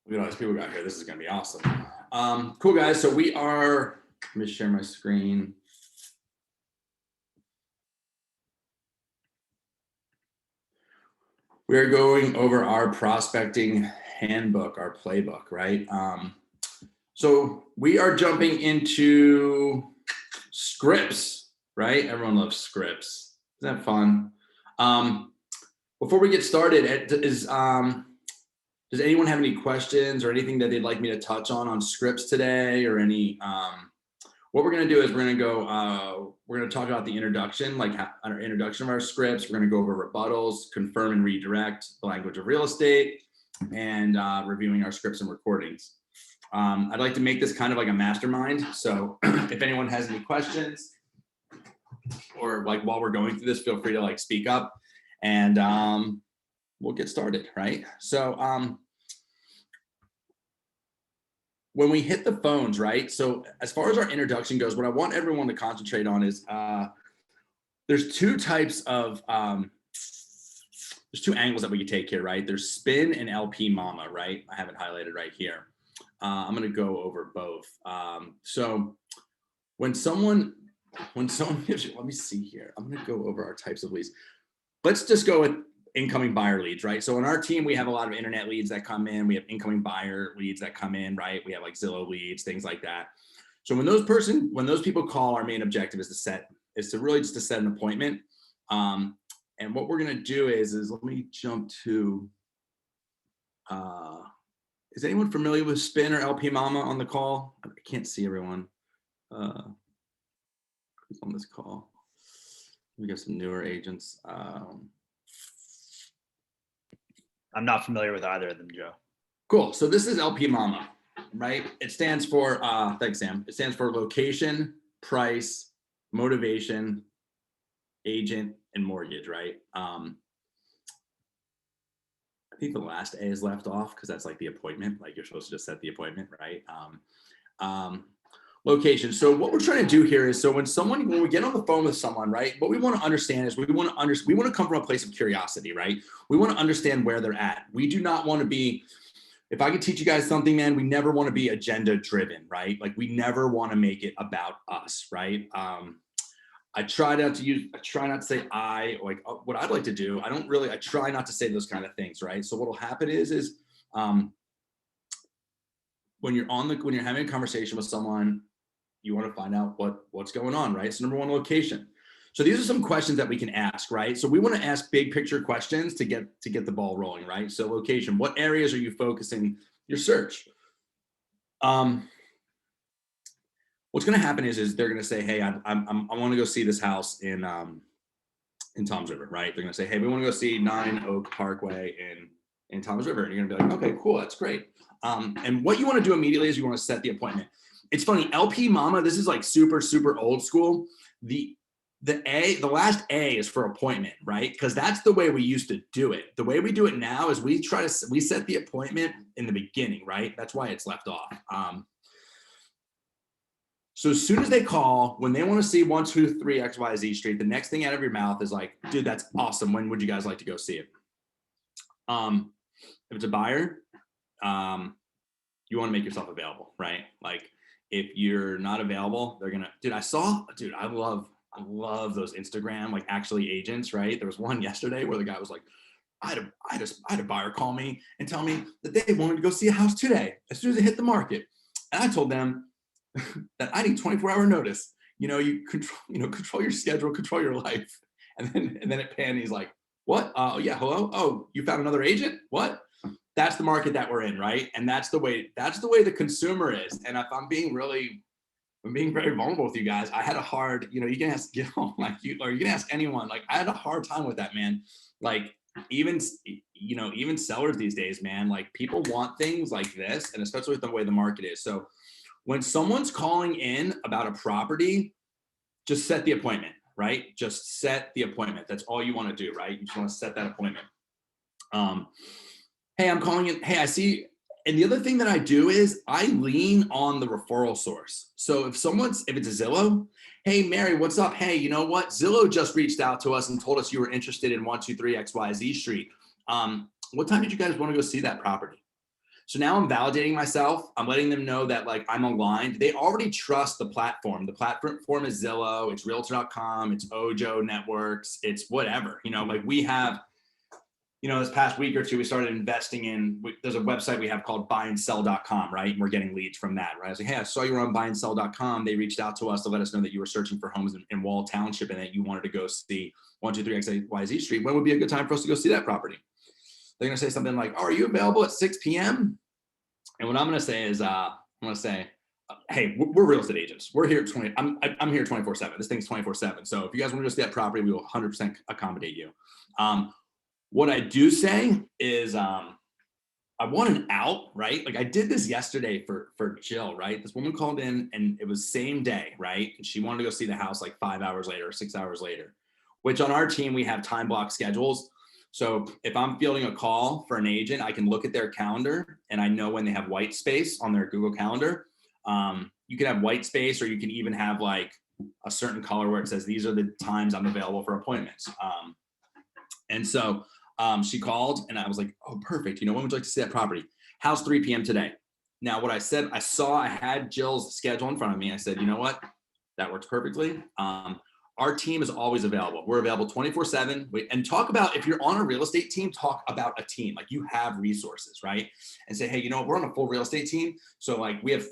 Look at all these people got here. This is going to be awesome. Cool, guys. So we are, let me share my screen. We're going over our prospecting handbook, our playbook, right? So we are jumping into scripts, right? Everyone loves scripts. Isn't that fun? Before we get started, does anyone have any questions or anything that they'd like me to touch on scripts today, or any? What we're going to do is we're going to talk about the introduction, like our introduction of our scripts. We're going to go over rebuttals, confirm and redirect, the language of real estate, and reviewing our scripts and recordings. I'd like to make this kind of like a mastermind. So if anyone has any questions, or like while we're going through this, feel free to like speak up, and we'll get started, right? So when we hit the phones, right? So as far as our introduction goes, what I want everyone to concentrate on is there's two types of, there's two angles that we can take here, right? There's spin and LP mama, right? I have it highlighted right here. I'm gonna go over both. So when someone gives you, let me see here. I'm gonna go over our types of leads. Let's just go with incoming buyer leads, right? So on our team, we have a lot of internet leads that come in. We have incoming buyer leads that come in, right? We have like Zillow leads, things like that. So when those people call, our main objective is to set an appointment. And what we're gonna do is let me jump to, is anyone familiar with Spin or LP Mama on the call? I can't see everyone. Who's on this call? We got some newer agents. I'm not familiar with either of them, Joe. Cool. So this is LP Mama, right? It stands for, thanks, Sam. It stands for location, price, motivation, agent, and mortgage, right? I think the last A is left off because that's like the appointment. Like you're supposed to just set the appointment, right? Location. So what we're trying to do here is, so when we get on the phone with someone, right, what we want to understand is we want to come from a place of curiosity, right? We want to understand where they're at. We do not want to be, if I could teach you guys something, man, we never want to be agenda driven, right? Like we never want to make it about us, right? I try not to say like what I'd like to do. I try not to say those kind of things, right? So what'll happen is when you're having a conversation with someone, you want to find out what's going on, right? So number one, location. So these are some questions that we can ask, right? So we want to ask big picture questions to get the ball rolling, right? So location, what areas are you focusing your search? What's going to happen is they're going to say, hey, I want to go see this house in Toms River, right? They're going to say, hey, we want to go see 9 Oak Parkway in Toms River. And you're going to be like, okay, cool, that's great. And what you want to do immediately is you want to set the appointment. It's funny, LP Mama, this is like super, super old school. The last A is for appointment, right? Because that's the way we used to do it. The way we do it now is we set the appointment in the beginning, right? That's why it's left off. So as soon as they call, when they want to see 123 XYZ Street, the next thing out of your mouth is like, dude, that's awesome. When would you guys like to go see it? If it's a buyer, you want to make yourself available, right? Like if you're not available, they're gonna, I love those Instagram, like actually agents, right? There was one yesterday where the guy was like, I had a buyer call me and tell me that they wanted to go see a house today, as soon as it hit the market. And I told them that I need 24-hour notice. You control your schedule, control your life. And then it panned, he's like, what? Yeah, hello? Oh, you found another agent? What? That's the market that we're in, right? And that's the way the consumer is. And if I'm being very vulnerable with you guys, I had a hard, you can ask, you can ask anyone, like I had a hard time with that, man. Like even sellers these days, man, like people want things like this, and especially with the way the market is. So when someone's calling in about a property, just set the appointment, right? Just set the appointment. That's all you want to do, right? You just want to set that appointment. Hey, I'm calling in. Hey, I see. And the other thing that I do is I lean on the referral source. So if it's a Zillow, hey, Mary, what's up? Hey, you know what? Zillow just reached out to us and told us you were interested in 123 XYZ Street. What time did you guys want to go see that property? So now I'm validating myself. I'm letting them know that like I'm aligned. They already trust the platform. The platform is Zillow, it's realtor.com, it's Ojo Networks, it's whatever, like we have, this past week or two, we started investing in, there's a website we have called buyandsell.com, right? And we're getting leads from that, right? I was like, hey, I saw you were on buyandsell.com. They reached out to us to let us know that you were searching for homes in Wall Township and that you wanted to go see 123 XYZ Street. When would be a good time for us to go see that property? They're going to say something like, oh, are you available at 6 p.m.? And what I'm going to say is, hey, we're real estate agents. We're here I'm here 24/7. This thing's 24/7. So if you guys want to go see that property, we will 100% accommodate you. What I do say is, I want an out, right? Like I did this yesterday for Jill, right? This woman called in and it was same day, right? And she wanted to go see the house like 5 hours later, 6 hours later, which on our team, we have time block schedules. So if I'm fielding a call for an agent, I can look at their calendar and I know when they have white space on their Google Calendar. You can have white space, or you can even have like a certain color where it says, these are the times I'm available for appointments. And so she called and I was like, oh, perfect. When would you like to see that property? How's 3 p.m. today? Now, what I said, I had Jill's schedule in front of me. I said, you know what? That works perfectly. Our team is always available. We're available 24/7. And talk about, if you're on a real estate team, talk about a team. Like you have resources, right? And say, hey, we're on a full real estate team. So like we have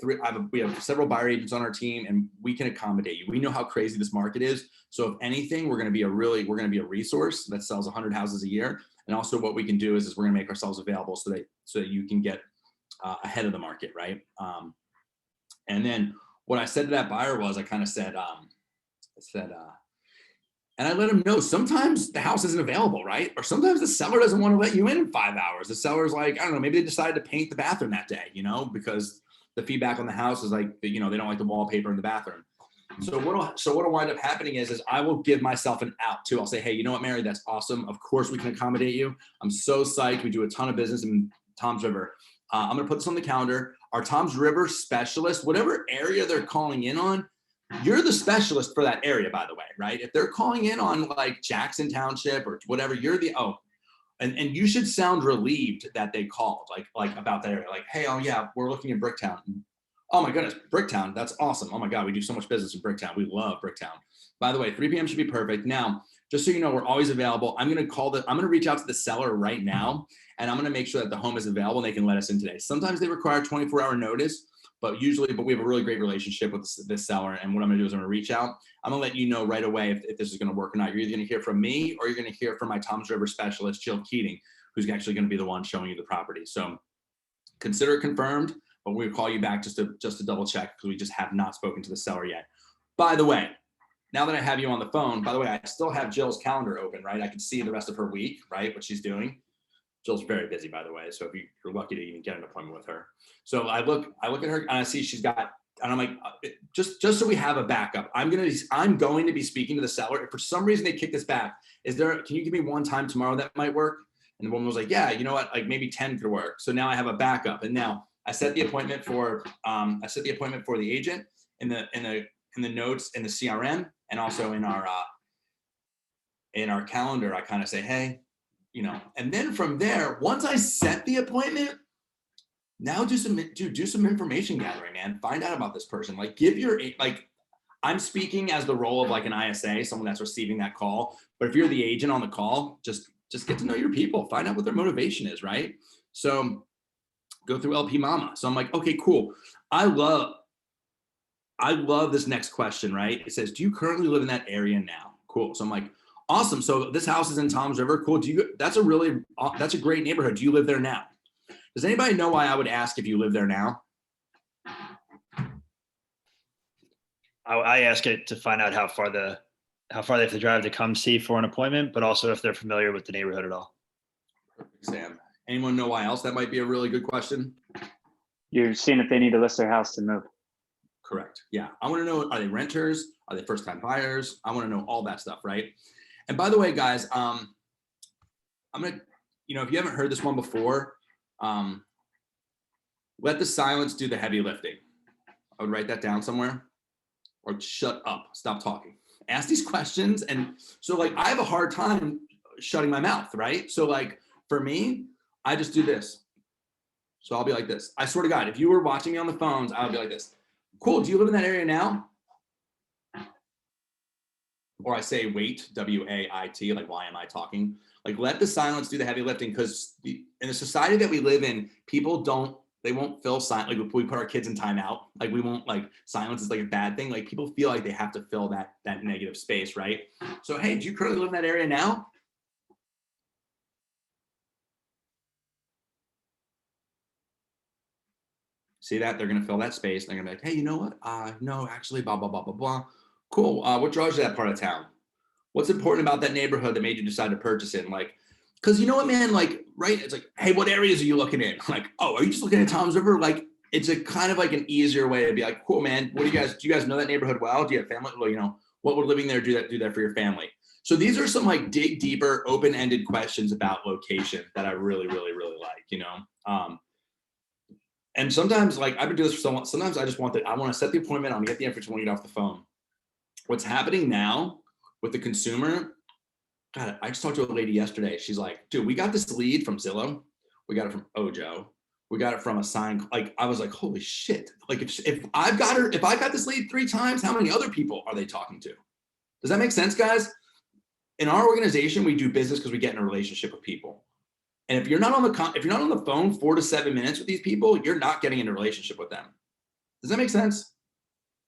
several buyer agents on our team and we can accommodate you. We know how crazy this market is. So if anything, we're going to be a resource that sells 100 houses a year. And also what we can do is we're going to make ourselves available so that you can get ahead of the market, right? And then what I said to that buyer was, I kind of said, and I let him know sometimes the house isn't available, right? Or sometimes the seller doesn't want to let you in 5 hours. The seller's like, I don't know, maybe they decided to paint the bathroom that day, because the feedback on the house is like, they don't like the wallpaper in the bathroom. So what'll wind up happening is I will give myself an out too. I'll say, hey, you know what, Mary, that's awesome. Of course we can accommodate you. I'm so psyched. We do a ton of business in Toms River. I'm going to put this on the calendar. Our Toms River specialist, whatever area they're calling in on, you're the specialist for that area, by the way, right? If they're calling in on like Jackson Township or whatever, you're and you should sound relieved that they called, like about that area. Like, hey, oh yeah, we're looking at Bricktown. Oh my goodness, Bricktown, that's awesome. Oh my God, we do so much business in Bricktown. We love Bricktown. By the way, 3 p.m. should be perfect. Now, just so you know, we're always available. I'm going to reach out to the seller right now, and I'm going to make sure that the home is available and they can let us in today. Sometimes they require 24-hour notice. But we have a really great relationship with this seller. And what I'm gonna do is I'm gonna reach out. I'm gonna let you know right away if this is gonna work or not. You're either gonna hear from me or you're gonna hear from my Toms River specialist, Jill Keating, who's actually gonna be the one showing you the property. So consider it confirmed, but we'll call you back just to double check because we just have not spoken to the seller yet. By the way, now that I have you on the phone, by the way, I still have Jill's calendar open, right? I can see the rest of her week, right? What she's doing. Jill's very busy, by the way. So if you're lucky to even get an appointment with her. So I look at her and I see she's got, and I'm like, just so we have a backup, I'm going to be speaking to the seller. If for some reason they kick this back, can you give me one time tomorrow that might work? And the woman was like, yeah, you know what? Like maybe 10 could work. So now I have a backup. And now I set the appointment for the agent in the notes in the CRM and also in our calendar. I kind of say, hey, and then from there, once I set the appointment, now do some information gathering, man. Find out about this person. Like I'm speaking as the role of like an ISA, someone that's receiving that call. But if you're the agent on the call, just get to know your people. Find out what their motivation is, right? So go through LP Mama. So I'm like, okay, cool. I love this next question, right? It says, do you currently live in that area now? Cool. So I'm like, awesome. So this house is in Toms River. Cool. That's a great neighborhood. Do you live there now? Does anybody know why I would ask if you live there now? I ask it to find out how far they have to drive to come see for an appointment, but also if they're familiar with the neighborhood at all. Perfect, Sam. Anyone know why else that might be a really good question? You're seeing if they need to list their house to move. Correct. Yeah. I want to know, are they renters? Are they first-time buyers? I want to know all that stuff, right? And by the way, guys, I'm going to, if you haven't heard this one before, let the silence do the heavy lifting. I would write that down somewhere, or shut up, stop talking. Ask these questions. And so like, I have a hard time shutting my mouth, right? So like for me, I just do this. So I'll be like this. I swear to God, if you were watching me on the phones, I would be like this. Cool. Do you live in that area now? Or I say wait, W-A-I-T, like why am I talking? Like let the silence do the heavy lifting, because in the society that we live in, people they won't fill silence. Like if we put our kids in timeout, like we won't, like silence is like a bad thing. Like people feel like they have to fill that negative space, right? So hey, do you currently live in that area now? See that? They're gonna fill that space. They're gonna be like, hey, you know what? No, actually, blah, blah, blah, blah, blah. Cool. What draws you to that part of town? What's important about that neighborhood that made you decide to purchase it? And like, because you know what, man, like, right? It's like, hey, what areas are you looking in? Like, oh, are you just looking at Tom's River? Like, it's a kind of like an easier way to be like, cool, man. Do you guys know that neighborhood well? Do you have family? Well, you know, what would living there do that for your family? So these are some like dig deeper, open-ended questions about location that I really, really, really like, you know? And sometimes, like, I've been doing this for so long. Sometimes I just want I want to set the appointment. I'm gonna get the information when we get off the phone. What's happening now with the consumer? God, I just talked to a lady yesterday. She's like, dude, we got this lead from Zillow. We got it from Ojo. We got it from a sign. Like, I was like, holy shit. Like, if I got this lead 3 times, how many other people are they talking to? Does that make sense, guys? In our organization, we do business because we get in a relationship with people. And if you're not on the phone 4 to 7 minutes with these people, you're not getting in a relationship with them. Does that make sense?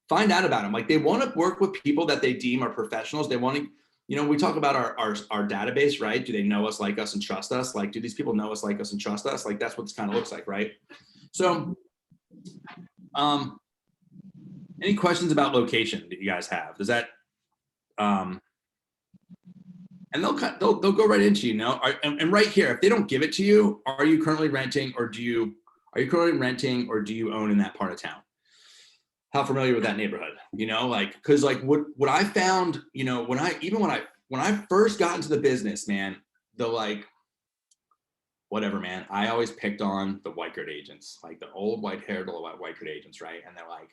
Find out about them. Like, they want to work with people that they deem are professionals. They want to, you know, we talk about our database, right? Do they know us, like us, and trust us? Like, do these people know us, like us, and trust us? Like, that's what this kind of looks like, right? So, any questions about location that you guys have? Does that, and they'll go right into, you know, and right here, if they don't give it to you, are you currently renting, or do you own in that part of town? How familiar with that neighborhood? You know, like, because like what I found, you know, when I first got into the business, man, the like, whatever, man, I always picked on the white goods agents, like the old white-haired white goods agents, right? And they're like,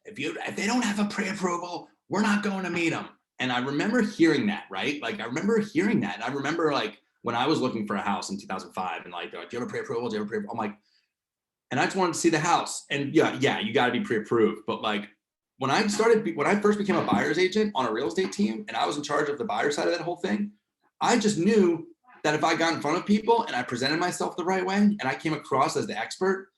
if they don't have a pre-approval, we're not going to meet them. And I remember hearing that, right? Like, I remember hearing that. And I remember, like, when I was looking for a house in 2005, and like, they're like, do you have a pre-approval? Do you have a pre-approval? I'm like, and I just wanted to see the house. And yeah, you got to be pre-approved. But like, when I first became a buyer's agent on a real estate team, and I was in charge of the buyer side of that whole thing, I just knew that if I got in front of people and I presented myself the right way and I came across as the expert,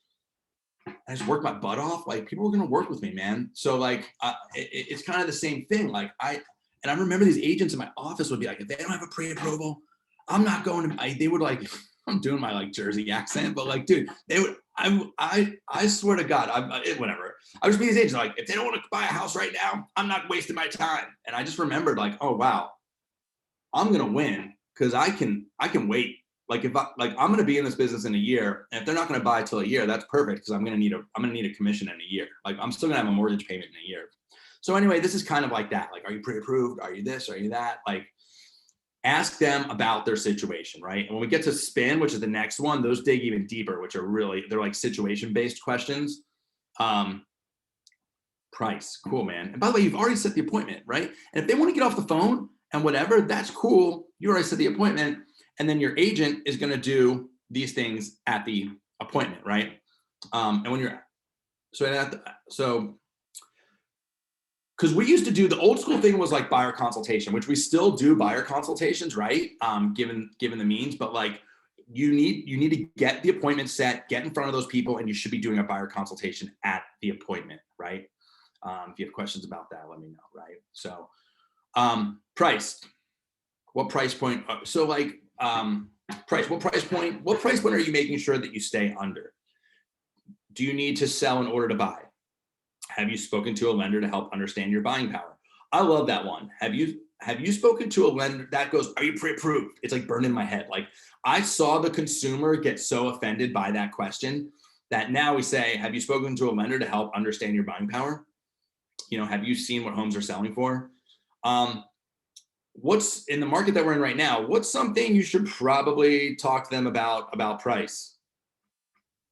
I just worked my butt off, like, people were going to work with me, man. So like, it's kind of the same thing. Like, I remember these agents in my office would be like, if they don't have a pre-approval, I'm not going to, they would like, I'm doing my like Jersey accent, but like, dude, they would, I swear to God, whatever. I was being these agents like, if they don't want to buy a house right now, I'm not wasting my time. And I just remembered, like, oh wow, I'm going to win because I can wait. Like, I'm going to be in this business in a year, and if they're not going to buy till a year, that's perfect, because I'm going to need a commission in a year. Like, I'm still going to have a mortgage payment in a year. So anyway, this is kind of like that. Like, are you pre-approved? Are you this? Are you that? Like, ask them about their situation, right? And when we get to spin, which is the next one, those dig even deeper, which are really, they're like situation-based questions. Price, cool, man. And by the way, you've already set the appointment, right? And if they want to get off the phone and whatever, that's cool. You already set the appointment. And then your agent is going to do these things at the appointment, right? And when you're, because we used to do, the old school thing was like buyer consultation, which we still do buyer consultations, right? Given the means, but like, you need to get the appointment set, get in front of those people, and you should be doing a buyer consultation at the appointment, right? If you have questions about that, let me know, right? So, price, what price point? So like, price, what price point are you making sure that you stay under? Do you need to sell in order to buy? Have you spoken to a lender to help understand your buying power? I love that one. Have you spoken to a lender? That goes, are you pre-approved? It's like burned in my head. Like, I saw the consumer get so offended by that question that now we say, have you spoken to a lender to help understand your buying power? You know, have you seen what homes are selling for? What's in the market that we're in right now? What's something you should probably talk to them about price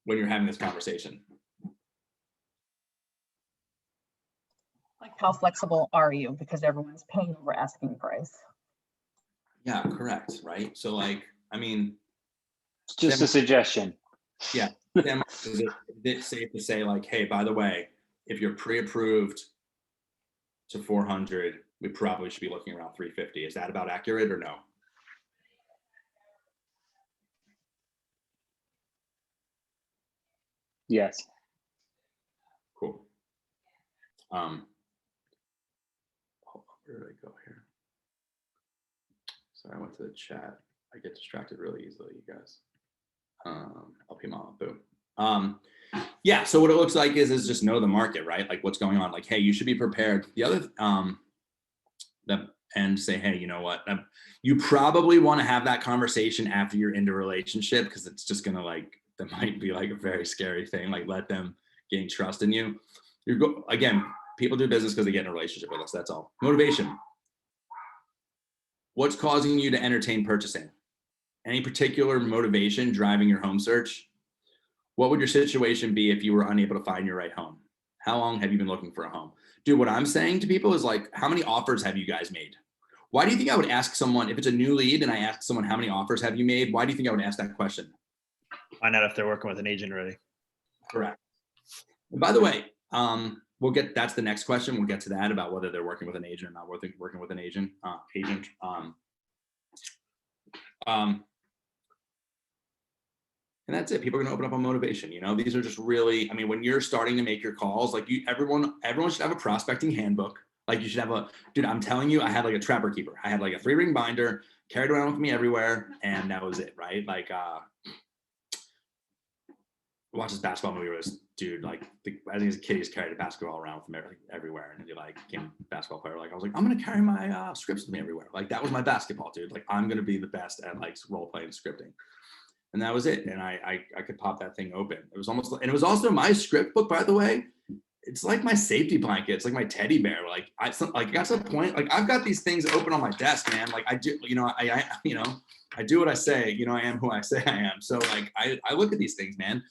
when you're having this conversation? Like, how flexible are you? Because everyone's paying over asking price. Yeah, correct. Right. So like, I mean, Just a suggestion. Yeah. Sam, is it safe to say like, hey, by the way, if you're pre-approved to 400, we probably should be looking around 350. Is that about accurate or no? Yes. Cool. Where did I go here? Sorry, I went to the chat. I get distracted really easily, you guys. LP Mama, boom. Yeah, so what it looks like is just know the market, right? Like what's going on. Like, hey, you should be prepared. The other, and say, hey, you know what? You probably want to have that conversation after you're into a relationship, because it's just gonna like, that might be like a very scary thing. Like let them gain trust in you. Again, people do business because they get in a relationship with us. That's all. Motivation. What's causing you to entertain purchasing? Any particular motivation driving your home search? What would your situation be if you were unable to find your right home? How long have you been looking for a home? Dude, what I'm saying to people is like, how many offers have you guys made? Why do you think I would ask someone, if it's a new lead and I ask someone, how many offers have you made? Why do you think I would ask that question? Find out if they're working with an agent already. Correct. And by the way, that's the next question. We'll get to that about whether they're working with an agent or not working with an agent. And that's it. People are going to open up on motivation. You know, these are just really, I mean, when you're starting to make your calls, like everyone should have a prospecting handbook. Like you should have dude, I'm telling you, I had like a trapper keeper. I had like a 3-ring binder, carried around with me everywhere. And that was it. Right. Like, watch this basketball movie where this dude, like, I think his kid just carried a basketball around with him everywhere. And he like became a basketball player. Like I was like, I'm going to carry my scripts with me everywhere. Like that was my basketball, dude. Like I'm going to be the best at like role playing scripting. And that was it. And I could pop that thing open. It was almost, and it was also my script book, by the way. It's like my safety blanket. It's like my teddy bear. Like I got to the point, like I've got these things open on my desk, man. Like I do, you know, I do what I say, you know, I am who I say I am. So like, I look at these things, man.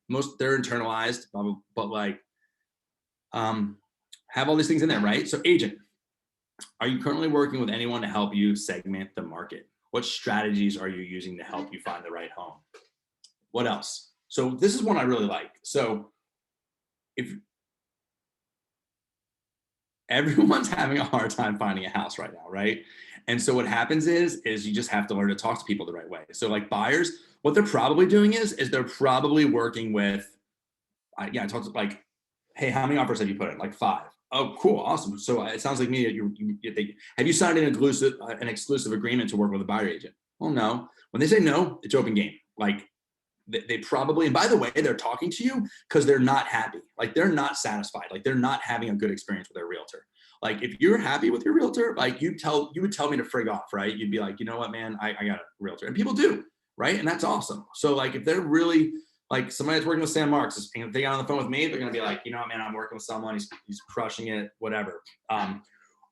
Most they're internalized, but like, have all these things in there, right? So agent, are you currently working with anyone to help you segment the market? What strategies are you using to help you find the right home? What else? So this is one I really like. So if everyone's having a hard time finding a house right now, right? And so what happens is you just have to learn to talk to people the right way. So like buyers, what they're probably doing is they're probably working with, I talked to like, hey, how many offers have you put in? Like 5. Oh, cool, awesome. So it sounds like me that have you signed an exclusive agreement to work with a buyer agent? Well, no. When they say no, it's open game. Like they probably, and by the way, they're talking to you because they're not happy. Like they're not satisfied. Like they're not having a good experience with their realtor. Like if you're happy with your realtor, like you would tell me to frig off, right? You'd be like, you know what, man, I got a realtor, and people do, right? And that's awesome. So like if they're really like somebody that's working with San Marks, if they got on the phone with me, they're gonna be like, you know what, man, I'm working with someone, he's crushing it, whatever. On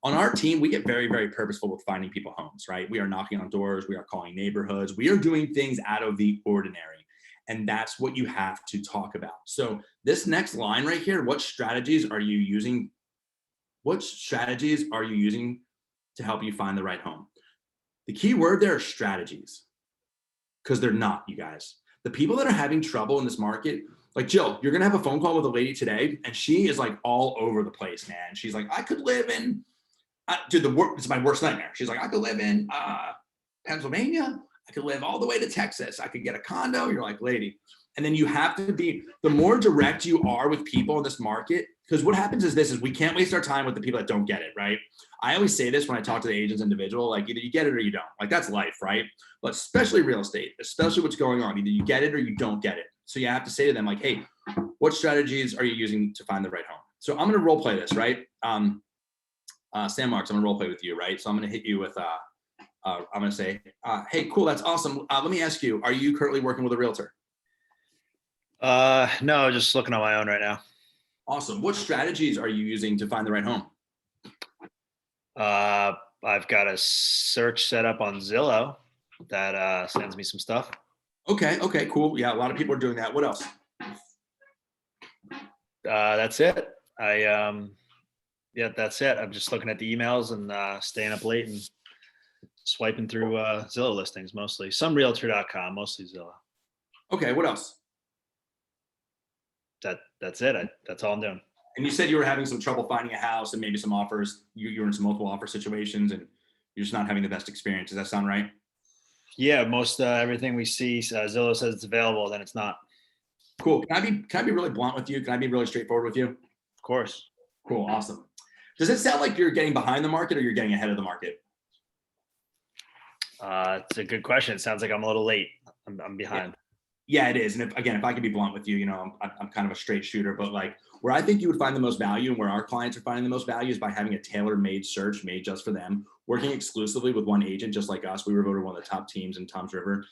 our team, we get very, very purposeful with finding people homes, right? We are knocking on doors, we are calling neighborhoods, we are doing things out of the ordinary. And that's what you have to talk about. So this next line right here, what strategies are you using? What strategies are you using to help you find the right home? The key word there are strategies, because they're not, you guys. The people that are having trouble in this market, like Jill, you're gonna have a phone call with a lady today, and she is like all over the place, man. She's like, I could live in, dude, it's my worst nightmare. She's like, I could live in Pennsylvania. I could live all the way to Texas. I could get a condo. You're like, lady. And then you have to be, the more direct you are with people in this market, because what happens is we can't waste our time with the people that don't get it, right? I always say this when I talk to the agents individual, like either you get it or you don't. Like that's life, right? But especially real estate, especially what's going on, either you get it or you don't get it. So you have to say to them like, hey, what strategies are you using to find the right home? So I'm going to role play this, right? Sam Marks, I'm going to role play with you, right? So I'm going to hit you with, I'm going to say, hey, cool, that's awesome. Let me ask you, are you currently working with a realtor? No, just looking on my own right now. Awesome. What strategies are you using to find the right home? I've got a search set up on Zillow that sends me some stuff. Okay, cool. Yeah, a lot of people are doing that. What else? That's it. That's it. I'm just looking at the emails and staying up late and swiping through Zillow listings mostly. Some Realtor.com, mostly Zillow. Okay, what else? that's it. That's all I'm doing. And you said you were having some trouble finding a house and maybe some offers. You were in some multiple offer situations and you're just not having the best experience. Does that sound right? Yeah, most everything we see, Zillow says it's available, then it's not. Cool. Can I be really blunt with you? Can I be really straightforward with you? Of course. Cool. Awesome. Does it sound like you're getting behind the market or you're getting ahead of the market? It's a good question. It sounds like I'm a little late. I'm behind. Yeah, it is. And if I can be blunt with you, you know, I'm kind of a straight shooter, but like where I think you would find the most value and where our clients are finding the most value is by having a tailor-made search made just for them, working exclusively with one agent, just like us. We were voted one of the top teams in Toms River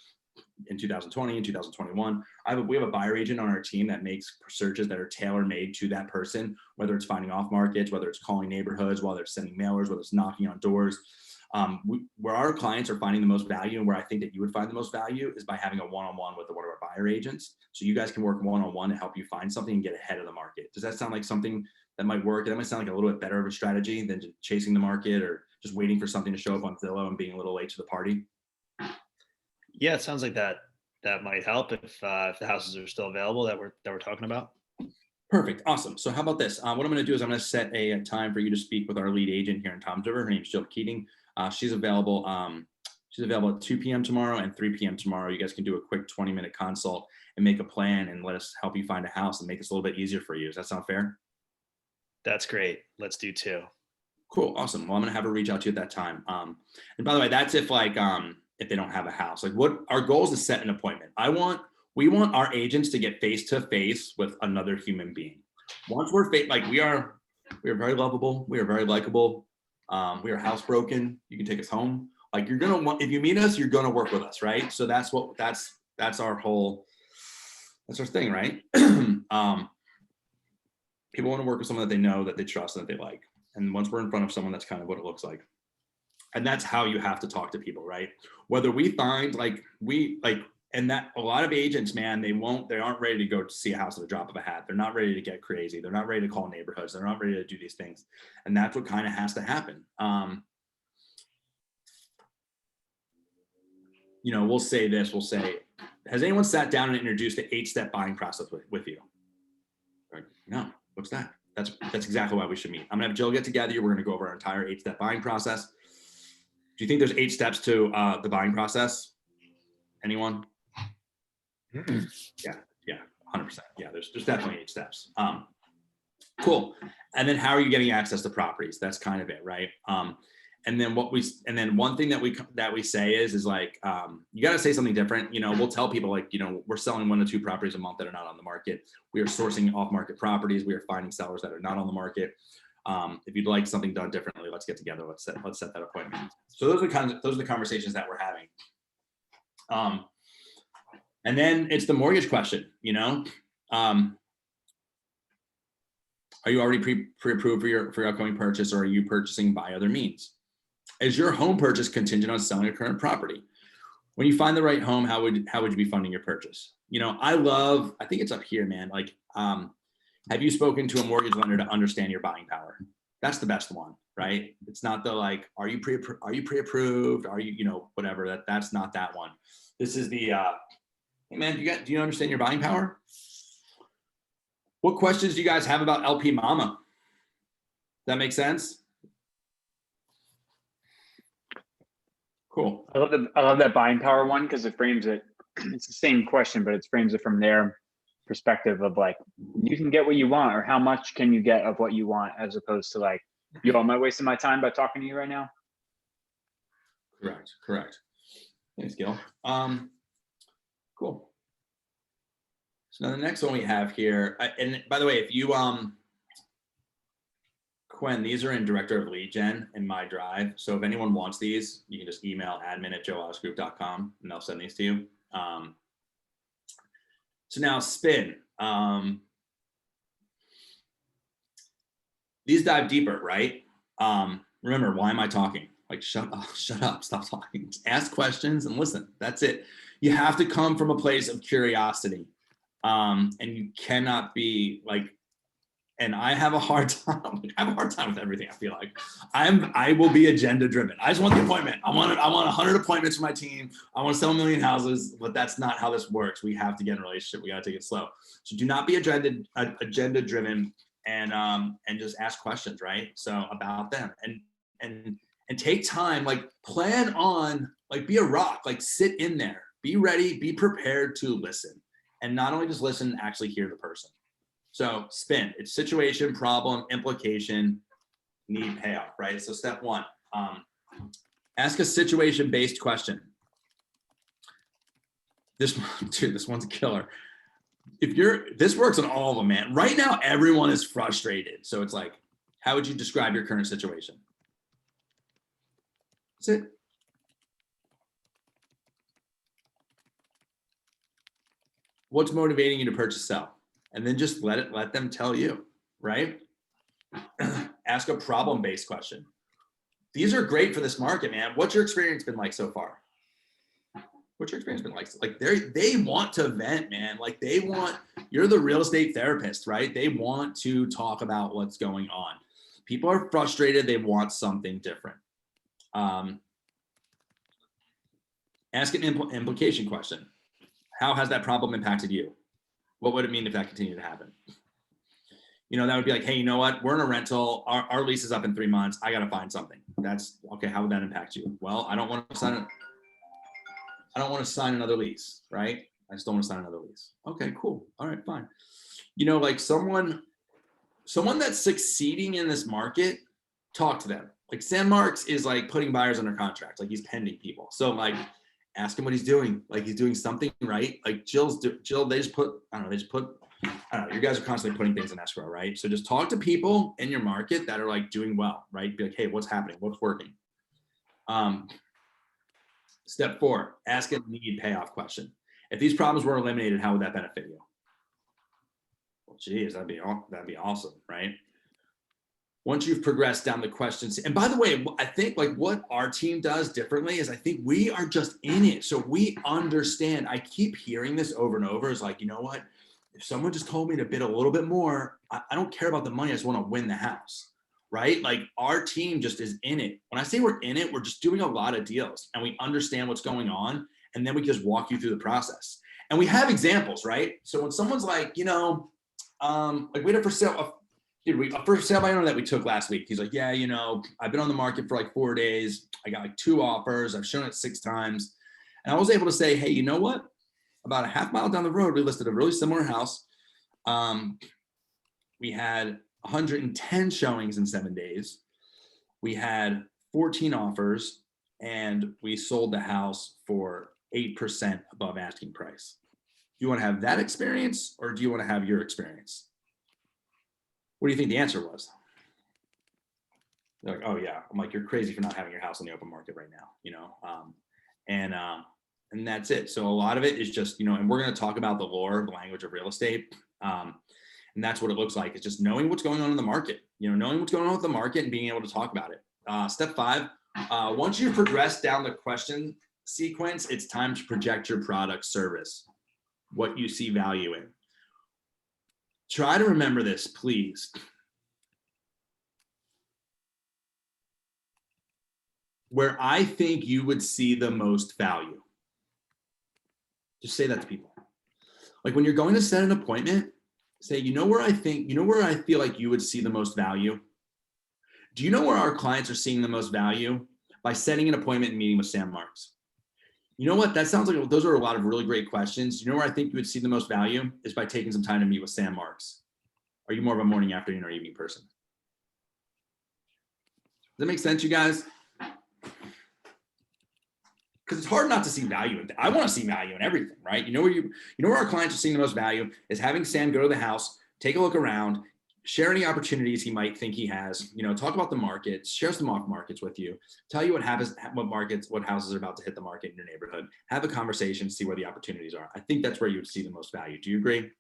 in 2020 and 2021. We have a buyer agent on our team that makes searches that are tailor-made to that person, whether it's finding off markets, whether it's calling neighborhoods, whether it's sending mailers, whether it's knocking on doors. Where our clients are finding the most value and where I think that you would find the most value is by having a one-on-one with one of our buyer agents. So you guys can work one-on-one to help you find something and get ahead of the market. Does that sound like something that might work? That might sound like a little bit better of a strategy than just chasing the market or just waiting for something to show up on Zillow and being a little late to the party. Yeah, it sounds like that might help if the houses are still available that we're talking about. Perfect. Awesome. So how about this? What I'm going to do is I'm going to set a time for you to speak with our lead agent here in Toms River. Her name is Jill Keating. She's available. She's available at 2 p.m. tomorrow and 3 p.m. tomorrow. You guys can do a quick 20-minute consult and make a plan and let us help you find a house and make this a little bit easier for you. Does that sound fair? That's great. Let's do 2. Cool. Awesome. Well, I'm going to have her reach out to you at that time. And by the way, that's if they don't have a house. Like what our goal is to set an appointment. We want our agents to get face to face with another human being. Once we're we are very lovable. We are very likable. We are housebroken. You can take us home. Like you're going to want, if you meet us, you're going to work with us. Right. So that's our thing. Right. People want to work with someone that they know, that they trust, and that they like. And once we're in front of someone, that's kind of what it looks like. And that's how you have to talk to people, right? Whether we find and that a lot of agents, man, they aren't ready to go to see a house at the drop of a hat. They're not ready to get crazy. They're not ready to call neighborhoods. They're not ready to do these things. And that's what kind of has to happen. We'll say, has anyone sat down and introduced the 8-step buying process with you? Like, no, what's that? That's exactly why we should meet. I'm gonna have Jill get together. We're gonna go over our entire 8-step buying process. Do you think there's 8 steps to the buying process? Anyone? Mm-hmm. Yeah, 100%. Yeah, there's definitely 8 steps. Cool. And then how are you getting access to properties? That's kind of it, right? And then one thing that we say is like, you got to say something different. We'll tell people we're selling 1 to 2 properties a month that are not on the market. We are sourcing off-market properties. We are finding sellers that are not on the market. If you'd like something done differently, let's get together. Let's set that appointment. So those are the conversations that we're having. And then it's the mortgage question, are you already pre-approved for your upcoming purchase, or are you purchasing by other means? Is your home purchase contingent on selling a current property? When you find the right home, how would you be funding your purchase? I think it's up here, man. Have you spoken to a mortgage lender to understand your buying power? That's the best one, right? It's not the are you pre-approved? Are you, whatever, that's not that one. This is the, hey man, do you understand your buying power? What questions do you guys have about LP Mama? That make sense? Cool. I love that buying power one because it frames it. It's the same question, but it frames it from their perspective of you can get what you want, or how much can you get of what you want, as opposed to yo, am I wasting my time by talking to you right now? Correct. Thanks, Gil. Cool. So now the next one we have here, and by the way, if you Quinn, these are in Director of Lead Gen in my drive. So if anyone wants these, you can just email admin@joehousegroup.com and they'll send these to you. So now spin. These dive deeper, right? Remember, why am I talking? Shut up, stop talking. Just ask questions and listen. That's it. You have to come from a place of curiosity. And you cannot be And I have a hard time. I have a hard time with everything. I feel like I will be agenda driven. I just want the appointment. I want 100 appointments for my team. I want to sell 1 million houses, but that's not how this works. We have to get in a relationship. We got to take it slow. So do not be agenda driven, and just ask questions, right? So about them, and take time, like plan on, like be a rock, like sit in there, be ready, be prepared to listen, and not only just listen, actually hear the person. So SPIN, it's situation, problem, implication, need, payoff, right? So step one, ask a situation-based question. This one's a killer. This works on all of them, man. Right now, everyone is frustrated. So it's like, how would you describe your current situation? That's it. What's motivating you to purchase, sell? And then just let them tell you, right? Ask a problem-based question. These are great for this market, man. What's your experience been like so far? What's your experience been like? Like they want to vent, man. Like you're the real estate therapist, right? They want to talk about what's going on. People are frustrated. They want something different. Ask an implication question. How has that problem impacted you? What would it mean if that continued to happen? That would be like, hey, you know what? We're in a rental. Our lease is up in 3 months. I got to find something. That's okay. How would that impact you? Well, I don't want to sign another lease, right? I just don't want to sign another lease. Okay, cool. All right, fine. Like someone that's succeeding in this market, talk to them. Like San Marks is like putting buyers under contract. Like he's pending people. So like, ask him what he's doing. Like he's doing something right. Like Jill, they just put, I don't know, you guys are constantly putting things in escrow, right? So just talk to people in your market that are like doing well, right? Be like, hey, what's happening? What's working? Step 4, ask a need payoff question. If these problems were eliminated, how would that benefit you? Well, geez, that'd be awesome, right? Once you've progressed down the questions, and by the way, I think like what our team does differently is I think we are just in it. So we understand. I keep hearing this over and over. Is like, you know what? If someone just told me to bid a little bit more, I don't care about the money. I just want to win the house, right? Like our team just is in it. When I say we're in it, we're just doing a lot of deals and we understand what's going on. And then we just walk you through the process. And we have examples, right? So when someone's like, like we had a for sale by owner that we took last week. He's like, yeah, I've been on the market for like 4 days. I got like 2 offers. I've shown it 6 times. And I was able to say, hey, you know what? About a half mile down the road, we listed a really similar house. We had 110 showings in 7 days. We had 14 offers and we sold the house for 8% above asking price. Do you want to have that experience or do you want to have your experience? What do you think the answer was? They're like, oh yeah. I'm like, you're crazy for not having your house on the open market right now, and that's it. So a lot of it is just, and we're going to talk about the lore, the language of real estate. And that's what it looks like. It's just knowing what's going on in the market, knowing what's going on with the market and being able to talk about it. Step 5, once you progress down the question sequence, it's time to project your product service, what you see value in. Try to remember this, please. Where I think you would see the most value. Just say that to people. Like when you're going to set an appointment, say, where I feel like you would see the most value? Do you know where our clients are seeing the most value? By setting an appointment and meeting with Sam Marks. You know what? That sounds like those are a lot of really great questions. You know where I think you would see the most value is by taking some time to meet with Sam Marks. Are you more of a morning, afternoon, or evening person? Does that make sense, you guys? Because it's hard not to see value in. I want to see value in everything, right? Where our clients are seeing the most value is having Sam go to the house, take a look around, share any opportunities he might think he has. Talk about the markets, share some off markets with you, tell you what happens, what houses are about to hit the market in your neighborhood. Have a conversation, see where the opportunities are. I think that's where you would see the most value. Do you agree?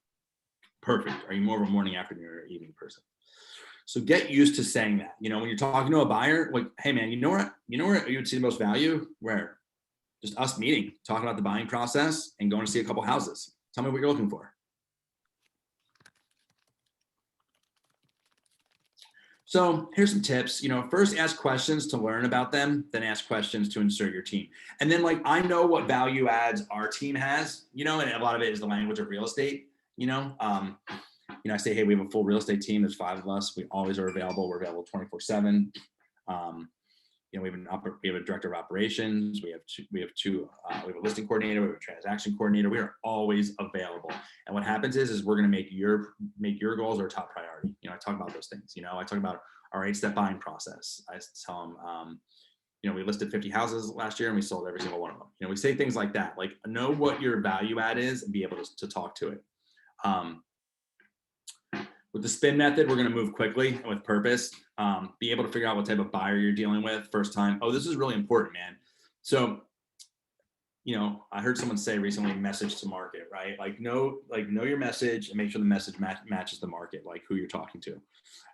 Perfect. Are you more of a morning, afternoon, or evening person? So get used to saying that. When you're talking to a buyer, like, hey man, you know where you would see the most value? Where? Just us meeting, talking about the buying process and going to see a couple houses. Tell me what you're looking for. So here's some tips. First ask questions to learn about them, then ask questions to insert your team. And then I know what value adds our team has, and a lot of it is the language of real estate. I say, hey, we have a full real estate team. There's 5 of us. We always are available. We're available 24/7. We have a director of operations. We have a listing coordinator. We have a transaction coordinator. We are always available. And what happens is we're going to make your goals our top priority. I talk about those things. I talk about our 8-step buying process. I tell them, we listed 50 houses last year and we sold every single one of them. We say things like that. Know what your value add is and be able to talk to it. With the spin method, we're going to move quickly and with purpose. Be able to figure out what type of buyer you're dealing with first time. Oh, this is really important, man. So, I heard someone say recently, message to market, right? Know your message and make sure the message matches the market, like who you're talking to.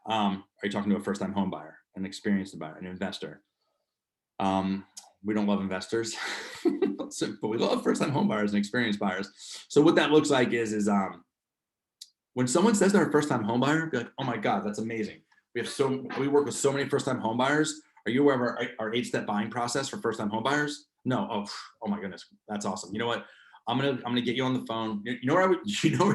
Are you talking to a first-time home buyer, an experienced buyer, an investor? We don't love investors, but we love first-time home buyers and experienced buyers. So what that looks like is when someone says they're a first-time home buyer, be like, oh my God, that's amazing. We work with so many first-time home buyers. Are you aware of our 8-step buying process for first-time home buyers? No. Oh my goodness, that's awesome. You know what? I'm gonna get you on the phone. Where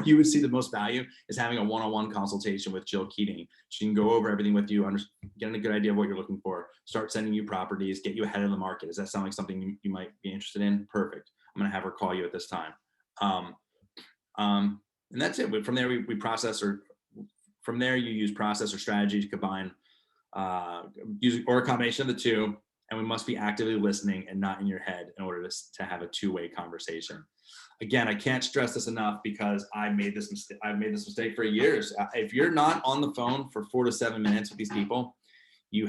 you would see the most value is having a one-on-one consultation with Jill Keating. She can go over everything with you, getting a good idea of what you're looking for, start sending you properties, get you ahead of the market. Does that sound like something you might be interested in? Perfect. I'm gonna have her call you at this time. And that's it. From there, we process, or from there you use process or strategy to combine, or a combination of the two. And we must be actively listening and not in your head in order to have a two-way conversation. Again, I can't stress this enough because I've made this mistake for years. If you're not on the phone for 4 to 7 minutes with these people, you're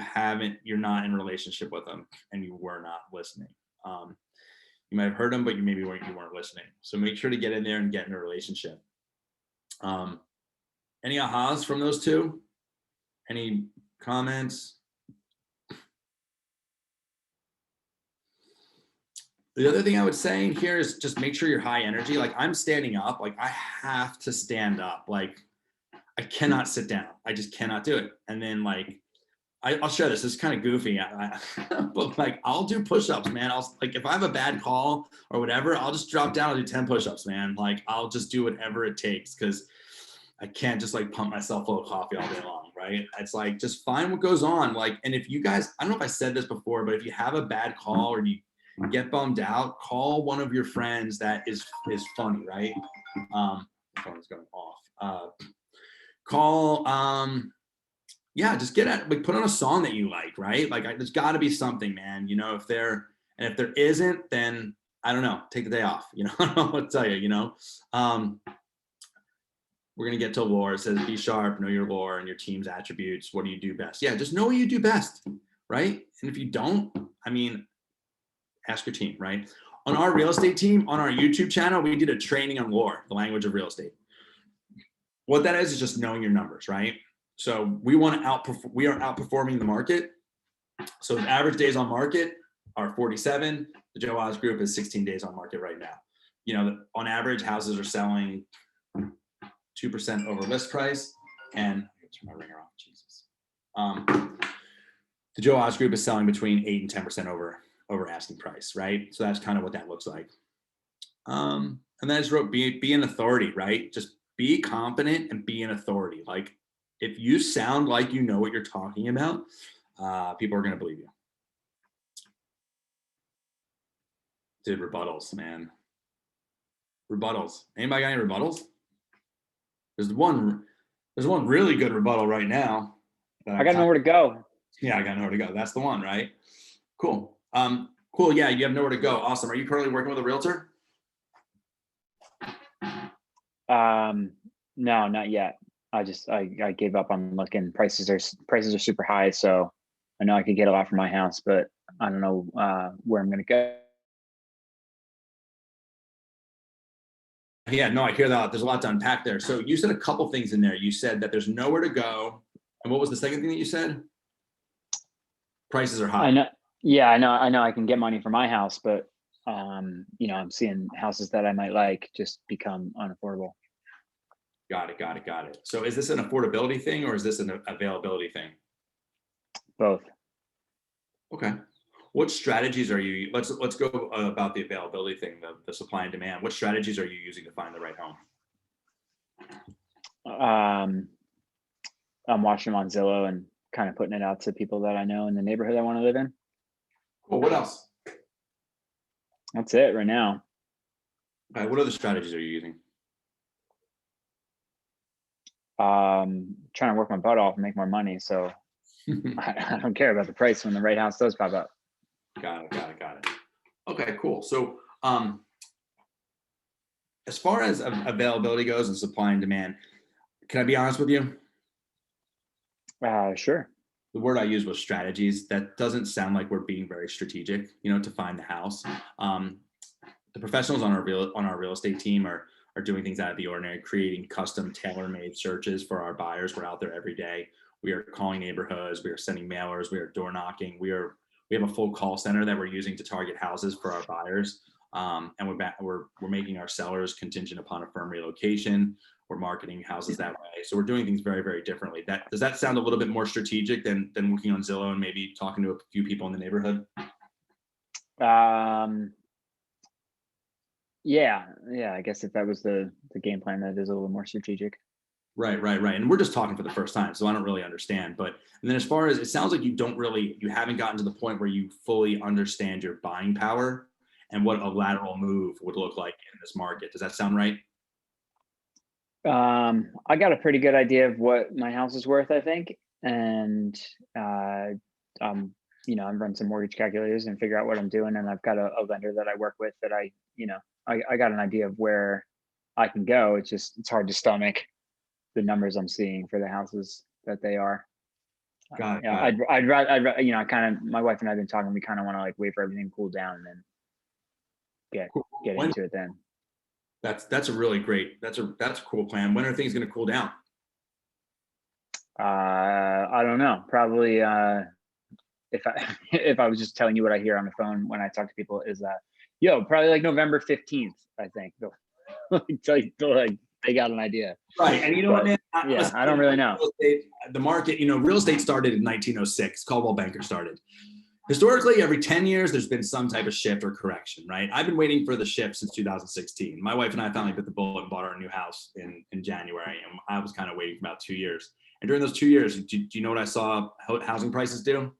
not in a relationship with them and you were not listening. You might have heard them, but you weren't listening. So make sure to get in there and get in a relationship. Any ahas from those two? Any comments? The other thing I would say in here is just make sure you're high energy. I'm standing up, I have to stand up. I cannot sit down. I just cannot do it. And then I'll share this. This is kind of goofy, but I'll do push-ups, man. If I have a bad call or whatever, I'll just drop down. I'll do 10 push-ups, man. I'll just do whatever it takes because I can't just pump myself full of coffee all day long, right? It's just find what goes on. And if you guys, I don't know if I said this before, but if you have a bad call or you get bummed out, call one of your friends that is funny, right? The phone's going off. Just get at, put on a song that you like, right? There's got to be something, man. If there isn't, then I don't know, take the day off. I don't know what to tell you. We're gonna get to lore. It says be sharp, know your lore and your team's attributes. What do you do best? Yeah, just know what you do best, right? And if you don't, ask your team, right? On our real estate team, on our YouTube channel, we did a training on lore, the language of real estate. What that is just knowing your numbers, right? So we are outperforming the market. So the average days on market are 47. The Joe Oz group is 16 days on market right now. On average, houses are selling 2% over list price. And turn my ringer off, Jesus. The Joe Oz group is selling between 8 and 10% over asking price, right? So that's kind of what that looks like. And then I just wrote be an authority, right? Just be confident and be an authority. If you sound like you know what you're talking about, people are going to believe you. Did rebuttals, man. Rebuttals. Anybody got any rebuttals? There's one really good rebuttal right now. I got nowhere to go. Yeah, I got nowhere to go. That's the one, right? Cool. Cool. Yeah, you have nowhere to go. Awesome. Are you currently working with a realtor? No, not yet. I gave up on looking. Prices are super high, so I know I could get a lot for my house, but I don't know where I'm gonna go. Yeah, no, I hear that. There's a lot to unpack there. So you said a couple things in there. You said that there's nowhere to go. And what was the second thing that you said? Prices are high. I know. Yeah, I know I can get money for my house, but I'm seeing houses that I might like just become unaffordable. Got it. So is this an affordability thing or is this an availability thing? Both. Okay. What strategies are you, let's go about the availability thing, the supply and demand. What strategies are you using to find the right home? I'm watching them on Zillow and kind of putting it out to people that I know in the neighborhood I want to live in. Cool. What else? That's it right now. All right, what other strategies are you using? Trying to work my butt off and make more money. So I don't care about the price when the right house does pop up. Got it. Okay, cool. So as far as availability goes and supply and demand, can I be honest with you? Sure. The word I used was strategies. That doesn't sound like we're being very strategic, to find the house. The professionals on our real estate team are doing things out of the ordinary, creating custom tailor-made searches for our buyers. We're out there every day. We are calling neighborhoods. We are sending mailers. We are door knocking. We have a full call center that we're using to target houses for our buyers. And we're making our sellers contingent upon a firm relocation. We're marketing houses that way. So we're doing things very, very differently. Does that sound a little bit more strategic than looking on Zillow and maybe talking to a few people in the neighborhood? Yeah. I guess if that was the game plan, that is a little more strategic. Right. And we're just talking for the first time, so I don't really understand. And then as far as it sounds like you haven't gotten to the point where you fully understand your buying power and what a lateral move would look like in this market. Does that sound right? I got a pretty good idea of what my house is worth, I think. And, I've run some mortgage calculators and figure out what I'm doing. And I've got a vendor that I work with that I got an idea of where I can go. It's hard to stomach the numbers I'm seeing for the houses that they are. Got it. I'd rather, my wife and I have been talking, we kind of want to like wait for everything to cool down and then get into it then. That's a really great, that's a cool plan. When are things going to cool down? I don't know. Probably if I was just telling you what I hear on the phone when I talk to people is that, probably like November 15th, I think. They got an idea. Right. And you know what, man? I don't really know. The market, real estate started in 1906. Caldwell Banker started. Historically, every 10 years, there's been some type of shift or correction, right? I've been waiting for the shift since 2016. My wife and I finally bit the bullet and bought our new house in January. And I was kind of waiting for about 2 years. And during those 2 years, do you know what I saw housing prices do?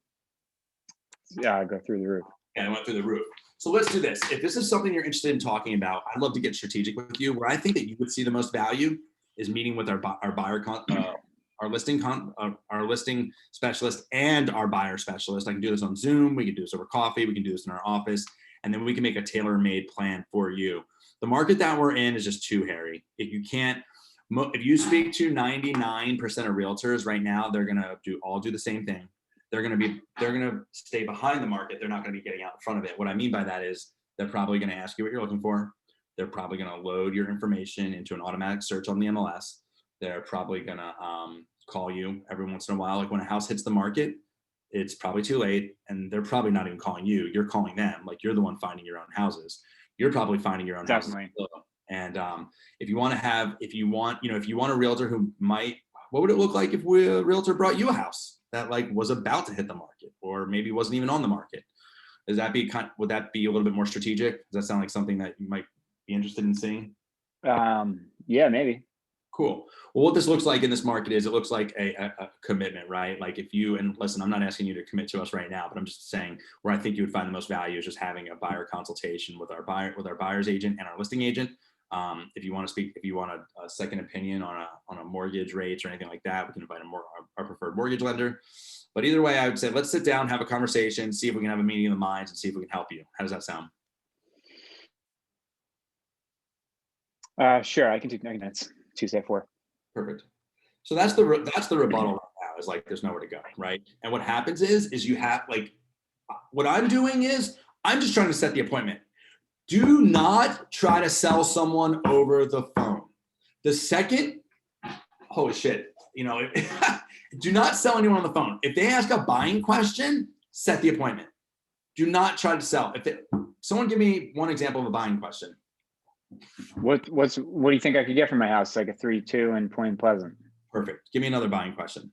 Yeah, go through the roof. Yeah, I went through the roof. So let's do this. If this is something you're interested in talking about, I'd love to get strategic with you. Where I think that you would see the most value is meeting with our buyer, our listing specialist and our buyer specialist. I can do this on Zoom. We can do this over coffee. We can do this in our office, and then we can make a tailor-made plan for you. The market that we're in is just too hairy. If you speak to 99% of realtors right now, they're gonna do the same thing. They're gonna stay behind the market. They're not gonna be getting out in front of it. What I mean by that is they're probably gonna ask you what you're looking for. They're probably gonna load your information into an automatic search on the MLS. They're probably gonna call you every once in a while. Like when a house hits the market, it's probably too late, and they're probably not even calling you. You're calling them. Like you're the one finding your own houses. You're probably finding your own Definitely. houses. And if you want a realtor who might, what would it look like if a realtor brought you a house that like was about to hit the market or maybe wasn't even on the market? Would that be a little bit more strategic? Does that sound like something that you might be interested in seeing? Yeah, maybe. Cool. Well, what this looks like in this market is it looks like a commitment, right? Like and listen, I'm not asking you to commit to us right now, but I'm just saying where I think you would find the most value is just having a buyer consultation with our buyer's agent and our listing agent. If you want a second opinion on a mortgage rates or anything like that, we can invite our preferred mortgage lender. But either way, I would say let's sit down, have a conversation, see if we can have a meeting of the minds, and see if we can help you. How does that sound? Sure, I can do minutes. Tuesday 4. Perfect. So that's the rebuttal right now. Is like there's nowhere to go, right? And what happens is you have like what I'm doing is I'm just trying to set the appointment. Do not try to sell someone over the phone. The second, holy shit, do not sell anyone on the phone. If they ask a buying question, set the appointment. Do not try to sell. Someone give me one example of a buying question. What do you think I could get from my house? Like a 3-2 in Point Pleasant. Perfect. Give me another buying question.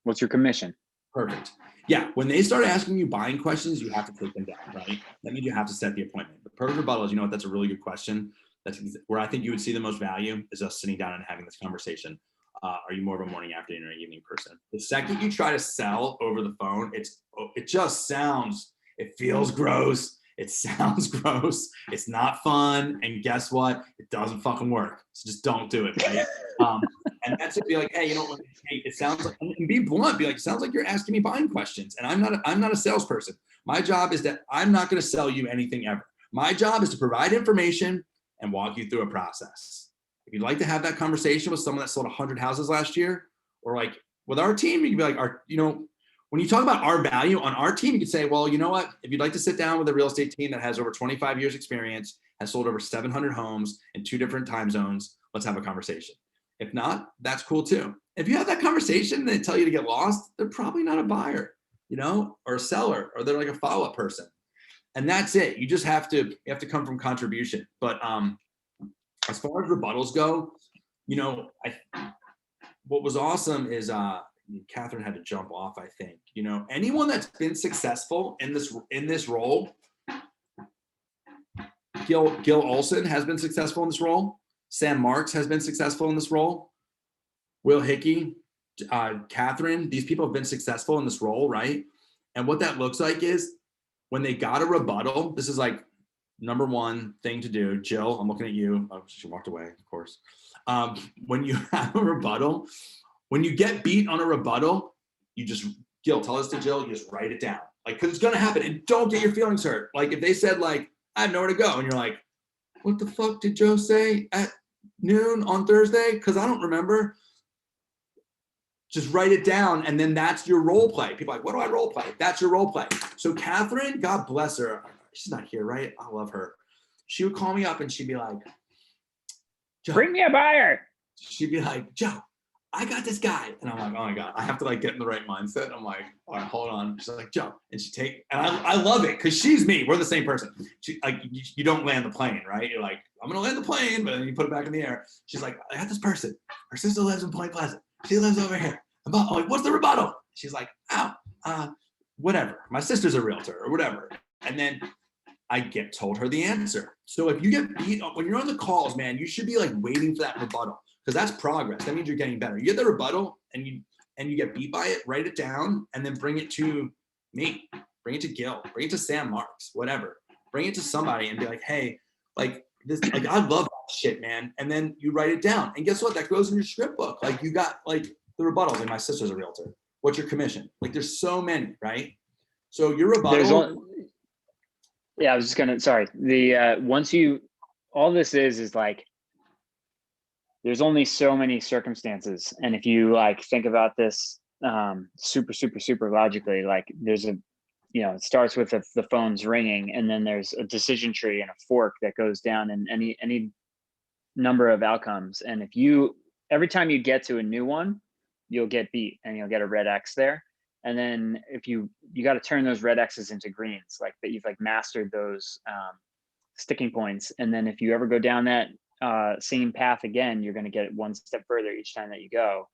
What's your commission? Perfect. Yeah, when they start asking you buying questions, you have to take them down, right? That means you have to set the appointment. The perfect rebuttal is, you know what, that's a really good question. That's where I think you would see the most value is us sitting down and having this conversation. Are you more of a morning, afternoon, or evening person? The second you try to sell over the phone, it just sounds, it feels gross. It sounds gross. It's not fun. And guess what? It doesn't fucking work. So just don't do it, right? And that's it. Be like, hey, you know, hey, it sounds like, and be blunt. Be like, it sounds like you're asking me buying questions, and I'm not a salesperson. My job is that I'm not going to sell you anything ever. My job is to provide information and walk you through a process. If you'd like to have that conversation with someone that sold 100 houses last year, or like with our team, you can be like, you know, when you talk about our value on our team, you can say, well, you know what? If you'd like to sit down with a real estate team that has over 25 years experience, has sold over 700 homes in 2 different time zones, let's have a conversation. If not, that's cool too. If you have that conversation and they tell you to get lost, they're probably not a buyer, you know, or a seller, or they're like a follow-up person. And that's it. You just have to come from contribution. But as far as rebuttals go, you know, what was awesome is Catherine had to jump off, I think. You know, anyone that's been successful in this role, Gil Olson has been successful in this role. Sam Marks has been successful in this role. Will Hickey, Catherine, these people have been successful in this role, right? And what that looks like is when they got a rebuttal, this is like number one thing to do. Jill, I'm looking at you. Oh, she walked away, of course. When you have a rebuttal, when you get beat on a rebuttal, Gil, tell us to Jill, you just write it down. Like, because it's going to happen. And don't get your feelings hurt. Like, if they said, like, I have nowhere to go, and you're like, what the fuck did Joe say at noon on Thursday? Because I don't remember. Just write it down, and then that's your role play. People are like, what do I role play? That's your role play. So Catherine, God bless her. She's not here, right? I love her. She would call me up and she'd be like, Joe, Bring me a buyer. She'd be like, Joe, I got this guy. And I'm like, oh my God, I have to like get in the right mindset. I'm like, all right, hold on. She's like, Joe. And I love it because she's me. We're the same person. She, like, you don't land the plane, right? You're like, I'm going to land the plane, but then you put it back in the air. She's like, I got this person. Her sister lives in Point Pleasant. She lives over here. I'm like, what's the rebuttal? She's like, whatever. My sister's a realtor or whatever. And then I told her the answer. So if you get beat up, when you're on the calls, man, you should be like waiting for that rebuttal because that's progress. That means you're getting better. You get the rebuttal and you get beat by it, write it down and then bring it to me, bring it to Gil, bring it to Sam Marks, whatever. Bring it to somebody and be like, hey, like this, like I love that shit, man. And then you write it down. And guess what? That goes in your script book. Like you got like the rebuttals. Like my sister's a realtor. What's your commission? Like there's so many, right? So your rebuttal. Yeah, I was just gonna, sorry. All this is like, there's only so many circumstances. And if you like think about this super logically, like there's it starts with the phone's ringing and then there's a decision tree and a fork that goes down in any number of outcomes. And every time you get to a new one, you'll get beat and you'll get a red X there. And then if you got to turn those red X's into greens, like that you've like mastered those sticking points. And then if you ever go down that same path again, you're going to get it one step further each time that you go.